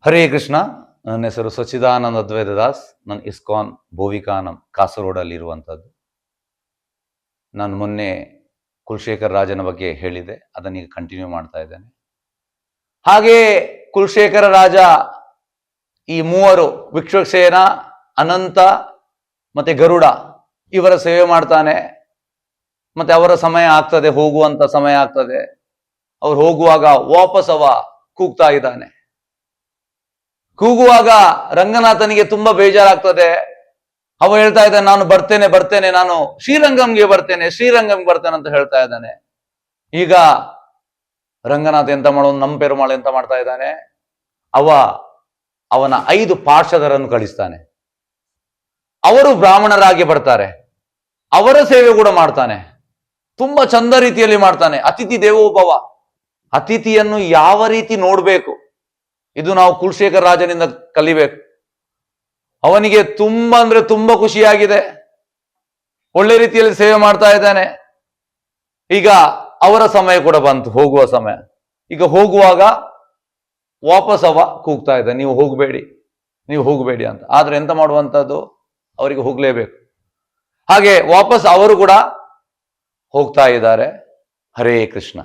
ಹರೇ ಕೃಷ್ಣ. ನನ್ನ ಹೆಸರು ಸಚ್ಚಿದಾನಂದ ಅದ್ವೈತ ದಾಸ್. ನನ್ನ ಇಸ್ಕಾನ್ ಬೋವಿಕಾನಂ ಕಾಸರಗೋಡಲ್ಲಿ ಇರುವಂಥದ್ದು. ನಾನು ಮೊನ್ನೆ ಕುಲಶೇಖರ ರಾಜನ ಬಗ್ಗೆ ಹೇಳಿದೆ, ಅದನ್ನೀಗ ಕಂಟಿನ್ಯೂ ಮಾಡ್ತಾ ಇದ್ದೇನೆ. ಹಾಗೇ ಕುಲಶೇಖರ ರಾಜ ಈ ಮೂವರು ವಿಕ್ಷಸೇನ, ಅನಂತ ಮತ್ತೆ ಗರುಡ ಇವರ ಸೇವೆ ಮಾಡ್ತಾನೆ. ಮತ್ತೆ ಅವರ ಸಮಯ ಆಗ್ತದೆ, ಹೋಗುವಂತ ಸಮಯ ಆಗ್ತದೆ. ಅವ್ರು ಹೋಗುವಾಗ ವಾಪಸ್ ಅವ ಕೂಗ್ತಾ ಇದ್ದಾನೆ. ಕೂಗುವಾಗ ರಂಗನಾಥನಿಗೆ ತುಂಬಾ ಬೇಜಾರಾಗ್ತದೆ. ಅವ ಹೇಳ್ತಾ ಇದ್ದಾನೆ, ನಾನು ಬರ್ತೇನೆ, ನಾನು ಶ್ರೀರಂಗಂಗೆ ಬರ್ತೇನೆ ಅಂತ ಹೇಳ್ತಾ ಇದ್ದಾನೆ. ಈಗ ರಂಗನಾಥ ಎಂತ ಮಾಡೋದು, ನಮ್ಮ ಪೆರುಮಾಳು ಎಂತ ಮಾಡ್ತಾ ಇದ್ದಾನೆ, ಅವನ 5 ಪಾರ್ಷದರನ್ನು ಕಳಿಸ್ತಾನೆ. ಅವರು ಬ್ರಾಹ್ಮಣರಾಗಿ ಬರ್ತಾರೆ, ಅವರ ಸೇವೆ ಕೂಡ ಮಾಡ್ತಾನೆ. ತುಂಬಾ ಚಂದ ರೀತಿಯಲ್ಲಿ ಮಾಡ್ತಾನೆ. ಅತಿಥಿ ದೇವೋಭವ, ಅತಿಥಿಯನ್ನು ಯಾವ ರೀತಿ ನೋಡ್ಬೇಕು, ಇದು ನಾವು ಕುಲಶೇಖರ ರಾಜನಿಂದ ಕಲಿಬೇಕು. ಅವನಿಗೆ ತುಂಬಾ ಅಂದ್ರೆ ತುಂಬಾ ಖುಷಿಯಾಗಿದೆ, ಒಳ್ಳೆ ರೀತಿಯಲ್ಲಿ ಸೇವೆ ಮಾಡ್ತಾ ಇದ್ದಾನೆ. ಈಗ ಅವರ ಸಮಯ ಕೂಡ ಬಂತು, ಹೋಗುವ ಸಮಯ. ಈಗ ಹೋಗುವಾಗ ವಾಪಸ್ ಅವ ಕೂಗ್ತಾ ಇದ್ದ, ನೀವು ಹೋಗಬೇಡಿ ಅಂತ. ಆದ್ರೆ ಎಂತ ಮಾಡುವಂಥದ್ದು, ಅವರಿಗೆ ಹೋಗ್ಲೇಬೇಕು. ಹಾಗೆ ವಾಪಸ್ ಅವರು ಕೂಡ ಹೋಗ್ತಾ ಇದ್ದಾರೆ. ಹರೇ ಕೃಷ್ಣ.